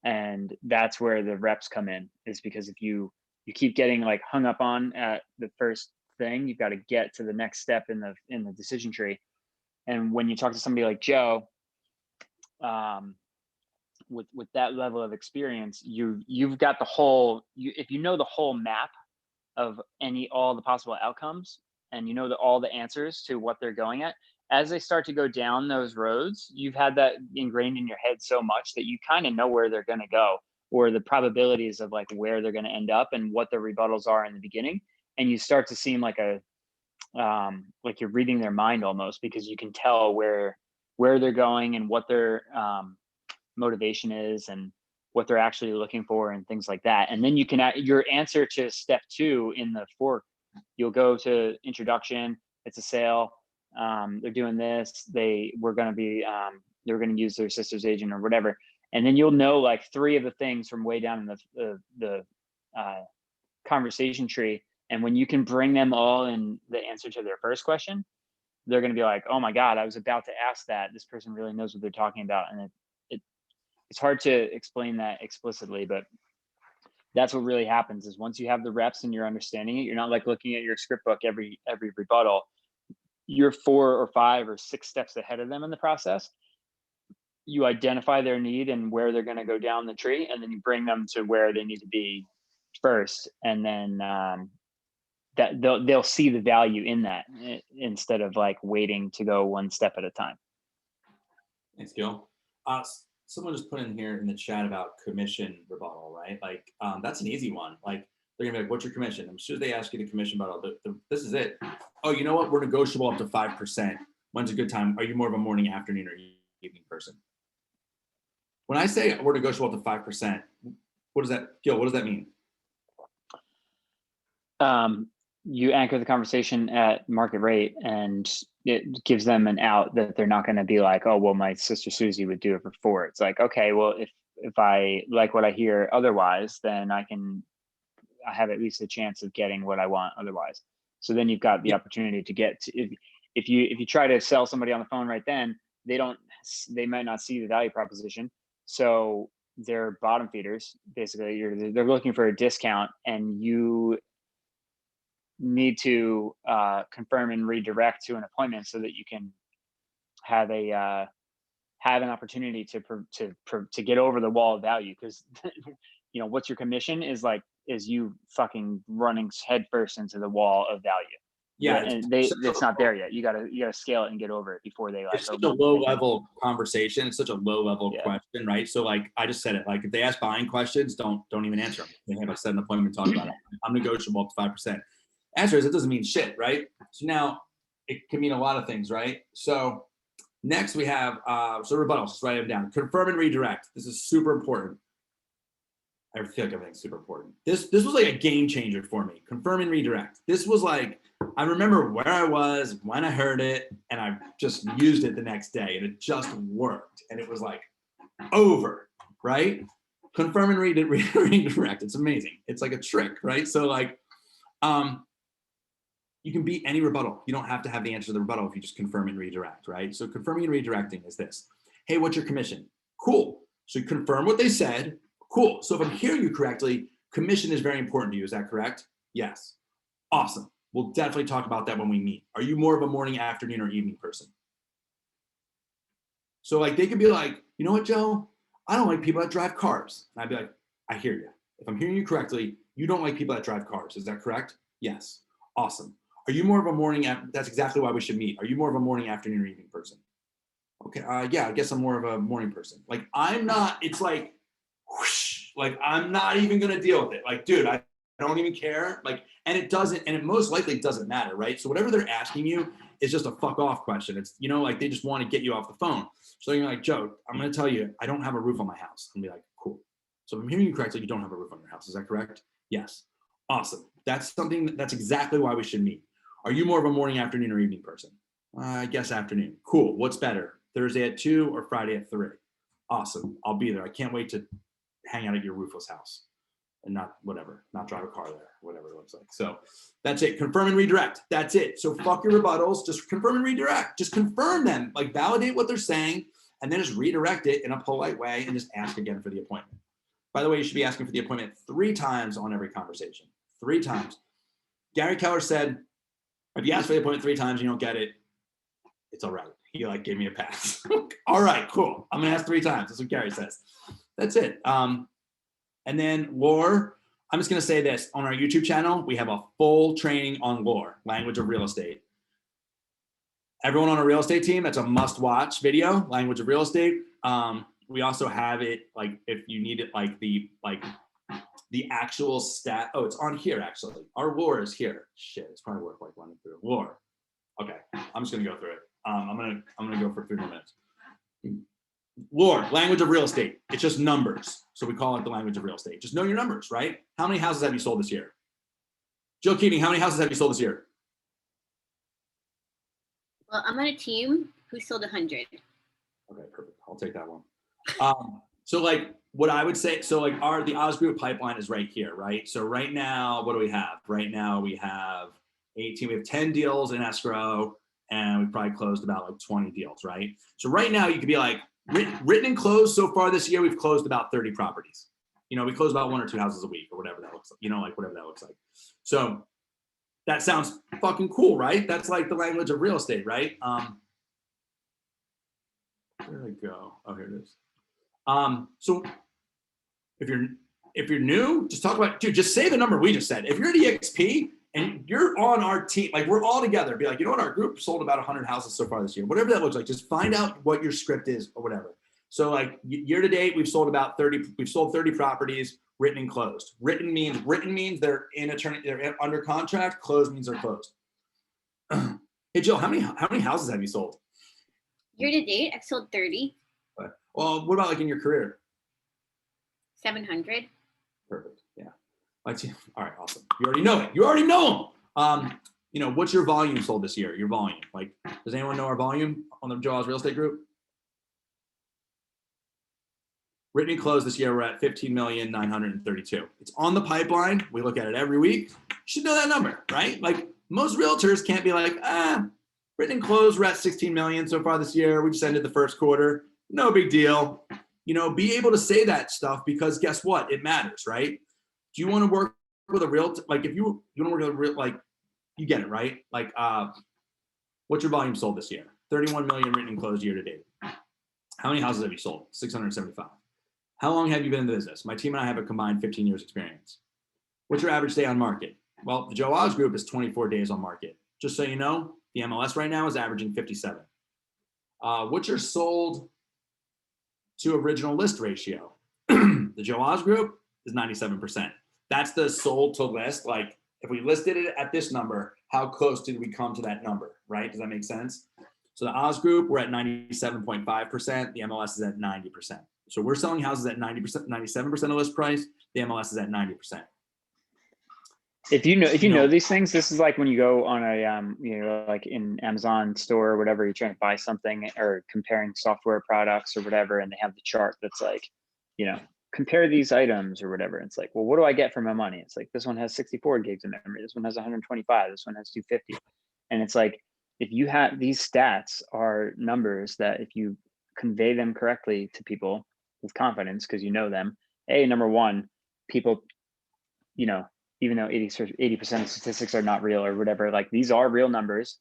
And that's where the reps come in, is because if you keep getting like hung up on at the first thing, you've got to get to the next step in the decision tree. And when you talk to somebody like Joe, with that level of experience, you've got the whole, if you know the whole map of all the possible outcomes, and you know all the answers to what they're going at, as they start to go down those roads, you've had that ingrained in your head so much that you kind of know where they're going to go, or the probabilities of like where they're going to end up and what the rebuttals are in the beginning. And you start to seem like like you're reading their mind almost, because you can tell where they're going and what their motivation is and what they're actually looking for and things like that. And then you can your answer to step 2 in the fork, you'll go to introduction. It's a sale. They're doing this. They're going to use their sister's agent or whatever. And then you'll know like 3 of the things from way down in the conversation tree. And when you can bring them all in the answer to their first question, they're going to be like, oh my God, I was about to ask that. This person really knows what they're talking about. And it's hard to explain that explicitly, but That's what really happens is once you have the reps and you're understanding it, you're not like looking at your script book every rebuttal. You're 4 or 5 or 6 steps ahead of them in the process. You identify their need and where they're going to go down the tree, and then you bring them to where they need to be first, and then that they'll see the value in that instead of like waiting to go one step at a time. Thanks, Gil. Someone just put in here in the chat about commission rebuttal, right? Like that's an easy one. Like they're gonna be like, "What's your commission?" I'm sure they ask you the commission rebuttal. This is it. Oh, you know what? We're negotiable up to 5%. When's a good time? Are you more of a morning, afternoon, or evening person? When I say we're negotiable up to 5%, what does that, Gil? What does that mean? You anchor the conversation at market rate, and it gives them an out that they're not going to be like, "Oh, well, my sister Susie would do it for 4." It's like, okay, well, if I like what I hear otherwise, then I have at least a chance of getting what I want otherwise. So then you've got the opportunity to get to, if you try to sell somebody on the phone right then, they might not see the value proposition. So they're bottom feeders. Basically, they're looking for a discount, and you need to confirm and redirect to an appointment so that you can have an opportunity to get over the wall of value. Because what's your commission is you fucking running headfirst into the wall of value. Yeah, and it's not there yet. You gotta scale it and get over it before they like. It's such a low level conversation. It's such a low level question, right? So like I just said it. Like if they ask buying questions, don't even answer them. They have a set an appointment, talk about it. I'm negotiable up to 5%. Answer is it doesn't mean shit, right? So now it can mean a lot of things, right? So next we have rebuttals. Just write them down. Confirm and redirect. This is super important. I feel like everything's super important. This was like a game changer for me. Confirm and redirect. This was like, I remember where I was when I heard it, and I just used it the next day, and it just worked. And it was like over, right? Confirm and redirect. It's amazing. It's like a trick, right? So like, you can beat any rebuttal. You don't have to have the answer to the rebuttal if you just confirm and redirect, right? So confirming and redirecting is this. Hey, what's your commission? Cool. So you confirm what they said. Cool. So if I'm hearing you correctly, commission is very important to you. Is that correct? Yes. Awesome. We'll definitely talk about that when we meet. Are you more of a morning, afternoon, or evening person? So like they could be like, you know what, Joe? I don't like people that drive cars. And I'd be like, I hear you. If I'm hearing you correctly, you don't like people that drive cars. Is that correct? Yes. Awesome. Are you more of a morning? That's exactly why we should meet. Are you more of a morning, afternoon, or evening person? Okay. Yeah, I guess I'm more of a morning person. Like I'm not. It's like, whoosh, like I'm not even gonna deal with it. Like, dude, I don't even care. Like, and it doesn't, and it most likely doesn't matter, right? So whatever they're asking you is just a fuck off question. It's like they just want to get you off the phone. So you're like, Joe, I'm gonna tell you, I don't have a roof on my house. And be like, cool. So if I'm hearing you correctly, you don't have a roof on your house. Is that correct? Yes. Awesome. That's exactly why we should meet. Are you more of a morning, afternoon, or evening person? I guess afternoon. Cool. What's better? Thursday at 2 or Friday at 3? Awesome. I'll be there. I can't wait to hang out at your roofless house and not drive a car there, whatever it looks like. So that's it. Confirm and redirect. That's it. So fuck your rebuttals. Just confirm and redirect. Just confirm them. Like validate what they're saying and then just redirect it in a polite way and just ask again for the appointment. By the way, you should be asking for the appointment 3 times on every conversation. 3 times. Gary Keller said, if you ask for the appointment 3 times and you don't get it, it's all right. He gave me a pass. All right, cool. I'm gonna ask 3 times. That's what Gary says. That's it. And then lore, I'm just gonna say this. On our YouTube channel, we have a full training on lore, language of real estate. Everyone on a real estate team, that's a must-watch video, language of real estate. We also have it, if you need it, the actual stat. Oh, it's on here, actually. Our lore is here. Shit, it's probably worth running through. Lore. Okay, I'm just gonna go through it. I'm gonna go for 3 more minutes. Lore, language of real estate. It's just numbers. So we call it the language of real estate. Just know your numbers, right? How many houses have you sold this year? Jill Keating, how many houses have you sold this year? Well, I'm on a team who sold 100. Okay, perfect. I'll take that one. So what I would say, so the Oz Group pipeline is right here, right? So right now, what do we have? Right now we have 18, we have 10 deals in escrow, and we probably closed about 20 deals, right? So right now you could be written and closed so far this year, we've closed about 30 properties. we close about 1 or 2 houses a week or whatever that looks like, like whatever that looks like. So that sounds fucking cool, right? That's like the language of real estate, right? Where did I go? Oh, here it is. So if you're new, just talk about, dude, just say the number we just said. If you're at EXP and you're on our team, like we're all together, be like, you know what, our group sold about 100 houses so far this year, whatever that looks like, just find out what your script is or whatever. So like year to date, we've sold 30 properties, written and closed. Written means they're they're under contract. Closed means they're closed. Hey Jill, how many houses have you sold? Year to date, I've sold 30, Well, what about like in your career? 700. Perfect. Yeah. All right. Awesome. You already know it. You already know them. What's your volume sold this year? Your volume. Like, does anyone know our volume on the Joe Oz Real Estate Group? Written and closed this year, we're at 15,932,000. It's on the pipeline. We look at it every week. You should know that number, right? Like most realtors can't be like, written and closed, we're at 16 million so far this year. We just ended the first quarter. No big deal. Be able to say that stuff because guess what? It matters, right? Do you want to work with a realtor? Like if you want to work with a real, like you get it, right? Like, what's your volume sold this year? 31 million written and closed year to date. How many houses have you sold? 675. How long have you been in the business? My team and I have a combined 15 years experience. What's your average day on market? Well, the Joe Oz Group is 24 days on market. Just so you know, the MLS right now is averaging 57. What's your sold to original list ratio? The Joe Oz Group is 97%. That's the sold to list. Like if we listed it at this number, how close did we come to that number, right? Does that make sense? So the Oz Group, we're at 97.5%. The MLS is at 90%. So we're selling houses at 90%, 97% of list price. The MLS is at 90%. If you know these things, this is like when you go on a like in Amazon store or whatever, you're trying to buy something or comparing software products or whatever, and they have the chart that's like, compare these items or whatever. It's like, well, what do I get for my money? It's like this one has 64 gigs of memory, this one has 125, this one has 250, and it's like if you have these stats are numbers that if you convey them correctly to people with confidence because you know them. Number one, people, even though 80% of statistics are not real or whatever, like these are real numbers,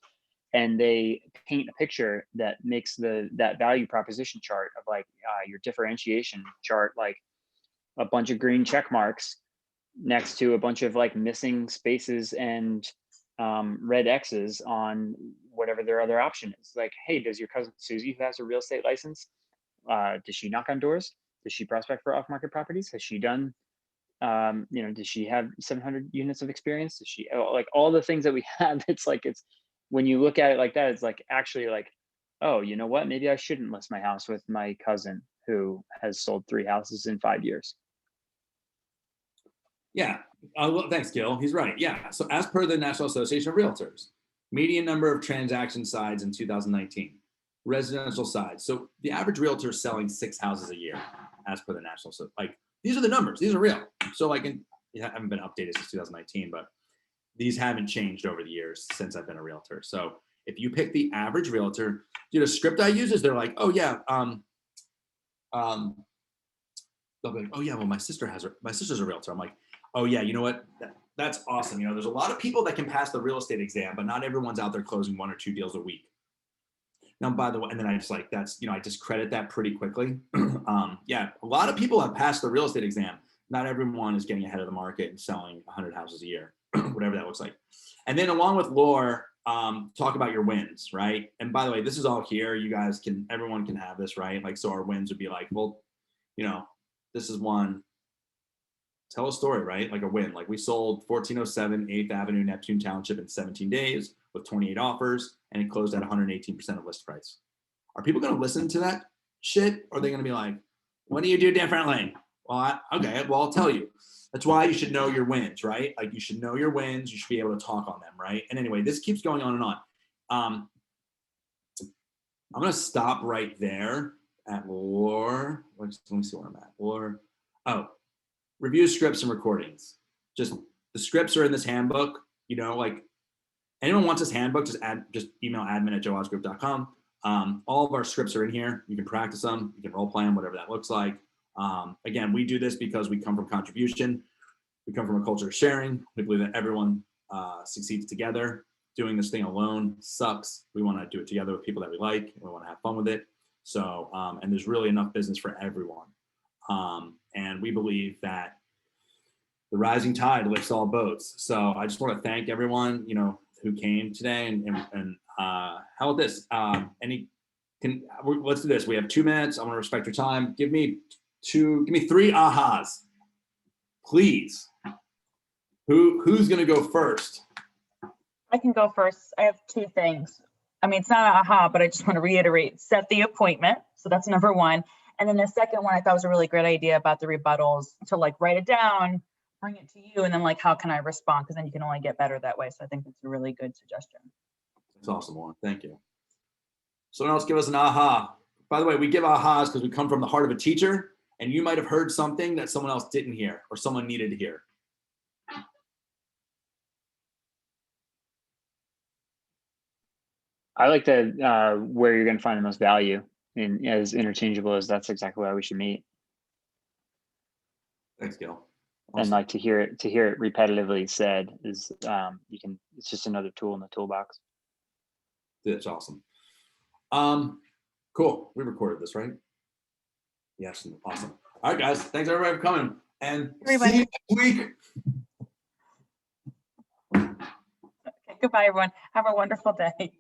and they paint a picture that makes that value proposition chart of like your differentiation chart, like a bunch of green check marks next to a bunch of like missing spaces and red X's on whatever their other option is. Like, hey, does your cousin Susie, who has a real estate license, does she knock on doors? Does she prospect for off-market properties? Has she done, does she have 700 units of experience? Does she, like all the things that we have, it's like, it's when you look at it like that, it's like actually like, oh, you know what? Maybe I shouldn't list my house with my cousin who has sold 3 houses in 5 years. Yeah. Well, thanks, Gil. He's right. Yeah. So as per the National Association of Realtors, median number of transaction sides in 2019, residential sides. So the average realtor is selling 6 houses a year as per the national. So like, these are the numbers. These are real. So like, haven't been updated since 2019, but these haven't changed over the years since I've been a realtor. So if you pick the average realtor, a script I use is they're like, oh yeah, they'll be like, oh yeah, well my sister's a realtor. I'm like, oh yeah, you know what? That's awesome. There's a lot of people that can pass the real estate exam, but not everyone's out there closing 1 or 2 deals a week. Now, by the way, and then I just like, I discredit that pretty quickly. Yeah, a lot of people have passed the real estate exam. Not everyone is getting ahead of the market and selling 100 houses a year, whatever that looks like. And then along with lore, talk about your wins, right? And by the way, this is all here. You guys everyone can have this, right? Like, so our wins would be like, well, this is one. Tell a story, right? Like a win. Like we sold 1407 8th Avenue, Neptune Township in 17 days with 28 offers, and it closed at 118% of list price. Are people going to listen to that shit? Or are they going to be like, what do you do differently? Well, okay, well, I'll tell you. That's why you should know your wins, right? Like you should know your wins. You should be able to talk on them, right? And anyway, this keeps going on and on. I'm going to stop right there at lore. Let me see where I'm at. Lore. Oh, review scripts and recordings. Just the scripts are in this handbook. Like anyone wants this handbook, just email admin@joeozgroup.com. All of our scripts are in here. You can practice them. You can role play them, whatever that looks like. Again, we do this because we come from contribution. We come from a culture of sharing. We believe that everyone succeeds together. Doing this thing alone sucks. We want to do it together with people that we like. We want to have fun with it. So, and there's really enough business for everyone. And we believe that the rising tide lifts all boats. So I just want to thank everyone, who came today. And how about this? Let's do this. We have 2 minutes. I want to respect your time. Give me 3 ahas, please. Who's going to go first? I can go first. I have 2 things. I mean, it's not an aha, but I just want to reiterate, set the appointment. So that's number 1. And then the second one, I thought was a really great idea about the rebuttals, to like write it down, bring it to you, and then like, how can I respond? Because then you can only get better that way. So I think that's a really good suggestion. That's awesome, Lauren. Thank you. Someone else give us an aha. By the way, we give ahas because we come from the heart of a teacher, and you might have heard something that someone else didn't hear or someone needed to hear. I like that where you're going to find the most value, and as interchangeable as that's exactly why we should meet. Thanks, Gil. And like to hear it repetitively said is it's just another tool in the toolbox. That's awesome. Cool. We recorded this, right? Yes. Awesome. All right, guys. Thanks everybody for coming. And Everybody. see you next week. Okay, goodbye, everyone. Have a wonderful day.